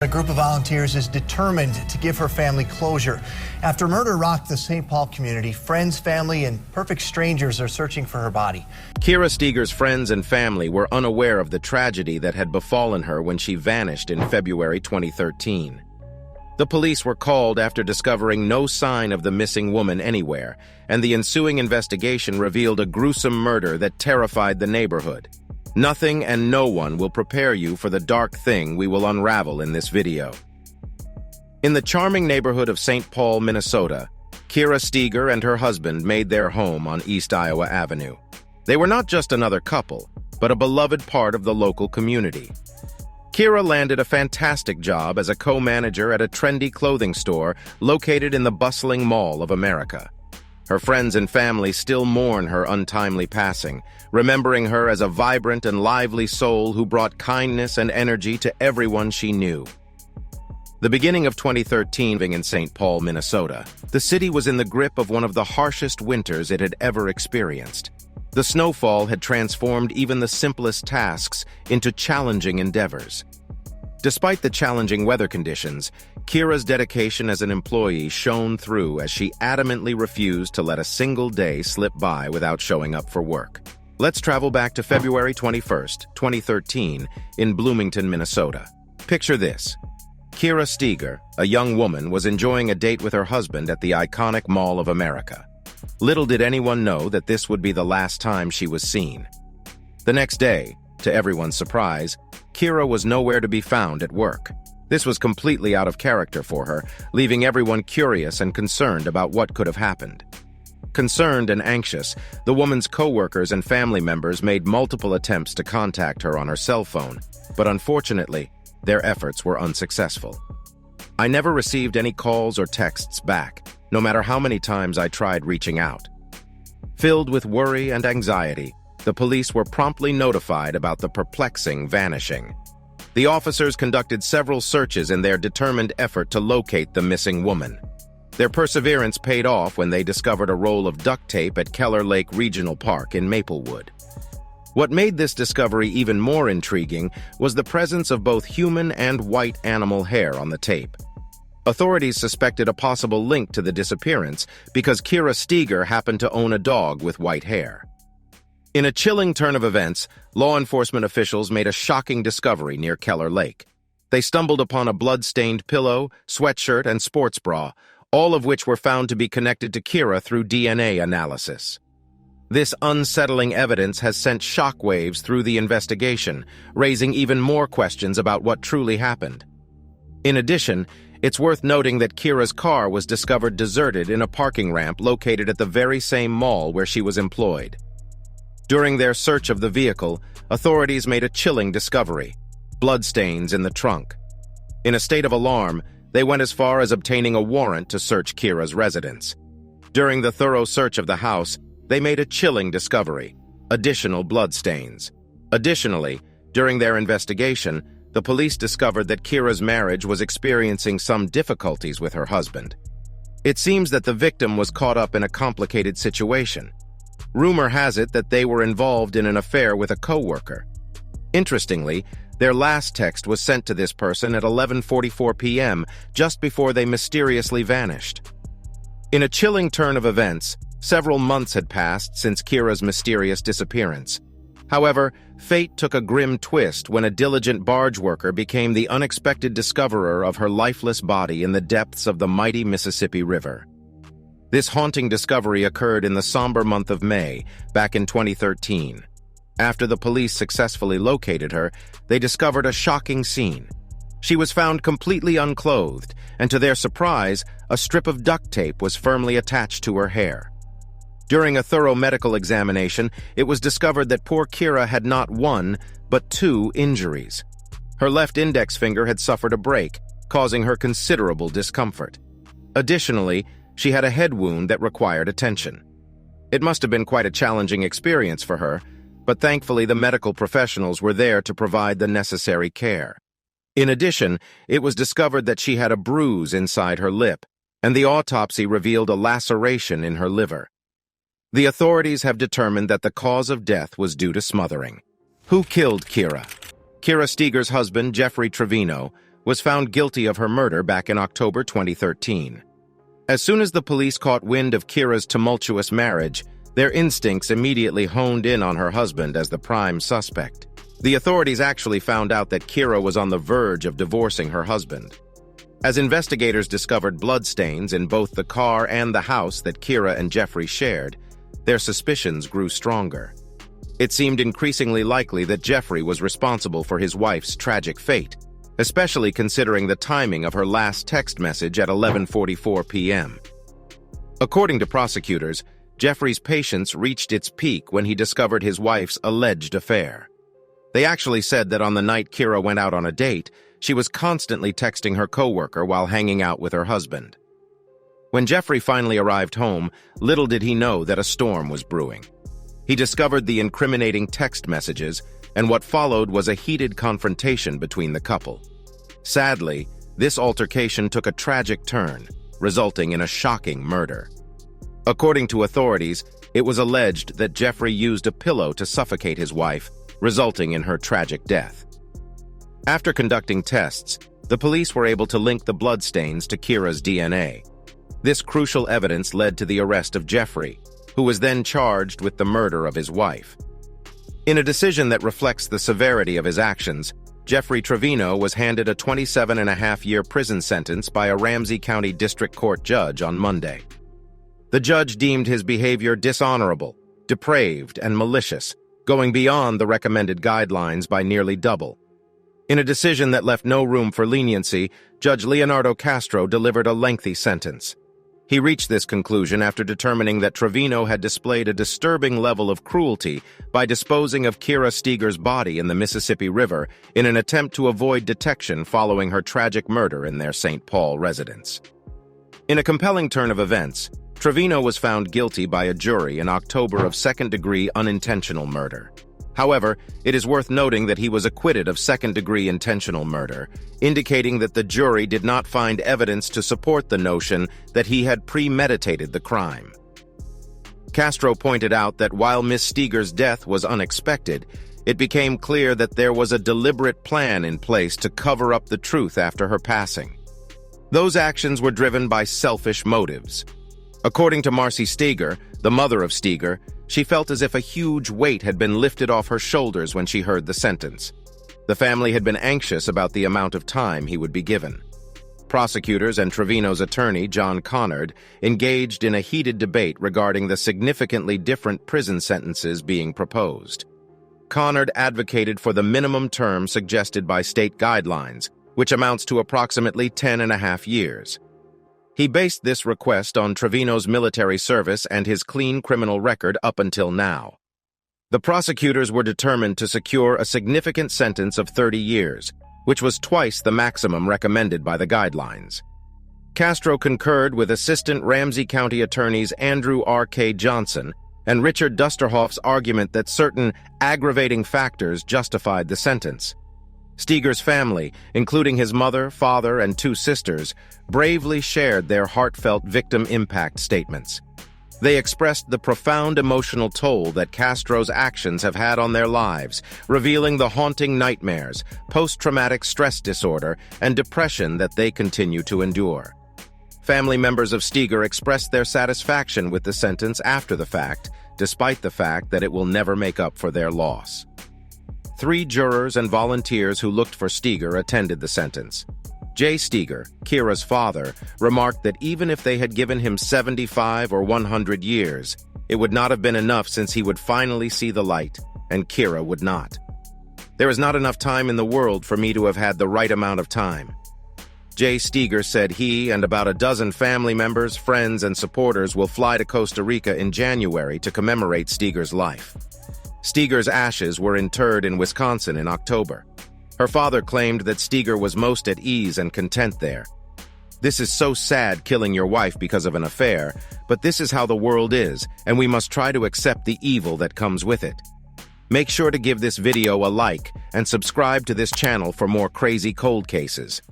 A group of volunteers is determined to give her family closure. After murder rocked the St. Paul community, friends, family, and perfect strangers are searching for her body. Kira Steger's friends and family were unaware of the tragedy that had befallen her when she vanished in February 2013. The police were called after discovering no sign of the missing woman anywhere, and the ensuing investigation revealed a gruesome murder that terrified the neighborhood. Nothing and no one will prepare you for the dark thing we will unravel in this video. In the charming neighborhood of St. Paul, Minnesota, Kira Steger and her husband made their home on East Iowa Avenue. They were not just another couple, but a beloved part of the local community. Kira landed a fantastic job as a co-manager at a trendy clothing store located in the bustling Mall of America. Her friends and family still mourn her untimely passing, remembering her as a vibrant and lively soul who brought kindness and energy to everyone she knew. The beginning of 2013 in St. Paul, Minnesota, the city was in the grip of one of the harshest winters it had ever experienced. The snowfall had transformed even the simplest tasks into challenging endeavors. Despite the challenging weather conditions, Kira's dedication as an employee shone through as she adamantly refused to let a single day slip by without showing up for work. Let's travel back to February 21st, 2013, in Bloomington, Minnesota. Picture this. Kira Steger, a young woman, was enjoying a date with her husband at the iconic Mall of America. Little did anyone know that this would be the last time she was seen. The next day, to everyone's surprise, Kira was nowhere to be found at work. This was completely out of character for her, leaving everyone curious and concerned about what could have happened. Concerned and anxious, the woman's co-workers and family members made multiple attempts to contact her on her cell phone, but unfortunately, their efforts were unsuccessful. I never received any calls or texts back, no matter how many times I tried reaching out. Filled with worry and anxiety, the police were promptly notified about the perplexing vanishing. The officers conducted several searches in their determined effort to locate the missing woman. Their perseverance paid off when they discovered a roll of duct tape at Keller Lake Regional Park in Maplewood. What made this discovery even more intriguing was the presence of both human and white animal hair on the tape. Authorities suspected a possible link to the disappearance because Kira Steger happened to own a dog with white hair. In a chilling turn of events, law enforcement officials made a shocking discovery near Keller Lake. They stumbled upon a blood-stained pillow, sweatshirt, and sports bra, all of which were found to be connected to Kira through DNA analysis. This unsettling evidence has sent shockwaves through the investigation, raising even more questions about what truly happened. In addition, it's worth noting that Kira's car was discovered deserted in a parking ramp located at the very same mall where she was employed. During their search of the vehicle, authorities made a chilling discovery: bloodstains in the trunk. In a state of alarm, they went as far as obtaining a warrant to search Kira's residence. During the thorough search of the house, they made a chilling discovery: additional bloodstains. Additionally, during their investigation, the police discovered that Kira's marriage was experiencing some difficulties with her husband. It seems that the victim was caught up in a complicated situation. Rumor has it that they were involved in an affair with a co-worker. Interestingly, their last text was sent to this person at 11:44 p.m., just before they mysteriously vanished. In a chilling turn of events, several months had passed since Kira's mysterious disappearance. However, fate took a grim twist when a diligent barge worker became the unexpected discoverer of her lifeless body in the depths of the mighty Mississippi River. This haunting discovery occurred in the somber month of May, back in 2013. After the police successfully located her, they discovered a shocking scene. She was found completely unclothed, and to their surprise, a strip of duct tape was firmly attached to her hair. During a thorough medical examination, it was discovered that poor Kira had not one, but two injuries. Her left index finger had suffered a break, causing her considerable discomfort. Additionally, she had a head wound that required attention. It must have been quite a challenging experience for her, but thankfully the medical professionals were there to provide the necessary care. In addition, it was discovered that she had a bruise inside her lip, and the autopsy revealed a laceration in her liver. The authorities have determined that the cause of death was due to smothering. Who killed Kira? Kira Steger's husband, Jeffery Trevino, was found guilty of her murder back in October 2013. As soon as the police caught wind of Kira's tumultuous marriage, their instincts immediately honed in on her husband as the prime suspect. The authorities actually found out that Kira was on the verge of divorcing her husband. As investigators discovered bloodstains in both the car and the house that Kira and Jeffery shared, their suspicions grew stronger. It seemed increasingly likely that Jeffery was responsible for his wife's tragic fate, especially considering the timing of her last text message at 11:44 p.m. According to prosecutors, Jeffrey's patience reached its peak when he discovered his wife's alleged affair. They actually said that on the night Kira went out on a date, she was constantly texting her coworker while hanging out with her husband. When Jeffery finally arrived home, little did he know that a storm was brewing. He discovered the incriminating text messages, and what followed was a heated confrontation between the couple. Sadly, this altercation took a tragic turn, resulting in a shocking murder. According to authorities, it was alleged that Jeffery used a pillow to suffocate his wife, resulting in her tragic death. After conducting tests, the police were able to link the bloodstains to Kira's DNA. This crucial evidence led to the arrest of Jeffery, who was then charged with the murder of his wife. In a decision that reflects the severity of his actions, Jeffery Trevino was handed a 27.5-year prison sentence by a Ramsey County District Court judge on Monday. The judge deemed his behavior dishonorable, depraved, and malicious, going beyond the recommended guidelines by nearly double. In a decision that left no room for leniency, Judge Leonardo Castro delivered a lengthy sentence. He reached this conclusion after determining that Trevino had displayed a disturbing level of cruelty by disposing of Kira Steger's body in the Mississippi River in an attempt to avoid detection following her tragic murder in their St. Paul residence. In a compelling turn of events, Trevino was found guilty by a jury in October of second-degree unintentional murder. However, it is worth noting that he was acquitted of second-degree intentional murder, indicating that the jury did not find evidence to support the notion that he had premeditated the crime. Castro pointed out that while Miss Steger's death was unexpected, it became clear that there was a deliberate plan in place to cover up the truth after her passing. Those actions were driven by selfish motives. According to Marcy Steger, the mother of Steger, she felt as if a huge weight had been lifted off her shoulders when she heard the sentence. The family had been anxious about the amount of time he would be given. Prosecutors and Trevino's attorney, John Connard, engaged in a heated debate regarding the significantly different prison sentences being proposed. Connard advocated for the minimum term suggested by state guidelines, which amounts to approximately 10.5 years. He based this request on Trevino's military service and his clean criminal record up until now. The prosecutors were determined to secure a significant sentence of 30 years, which was twice the maximum recommended by the guidelines. Castro concurred with Assistant Ramsey County Attorneys Andrew R.K. Johnson and Richard Dusterhoff's argument that certain aggravating factors justified the sentence. Steger's family, including his mother, father, and 2 sisters, bravely shared their heartfelt victim impact statements. They expressed the profound emotional toll that Castro's actions have had on their lives, revealing the haunting nightmares, post-traumatic stress disorder, and depression that they continue to endure. Family members of Steger expressed their satisfaction with the sentence after the fact, despite the fact that it will never make up for their loss. 3 jurors and volunteers who looked for Steger attended the sentence. Jay Steger, Kira's father, remarked that even if they had given him 75 or 100 years, it would not have been enough since he would finally see the light, and Kira would not. There is not enough time in the world for me to have had the right amount of time. Jay Steger said he and about a dozen family members, friends, and supporters will fly to Costa Rica in January to commemorate Steger's life. Steger's ashes were interred in Wisconsin in October. Her father claimed that Steger was most at ease and content there. "This is so sad killing your wife because of an affair, but this is how the world is, and we must try to accept the evil that comes with it." Make sure to give this video a like and subscribe to this channel for more crazy cold cases.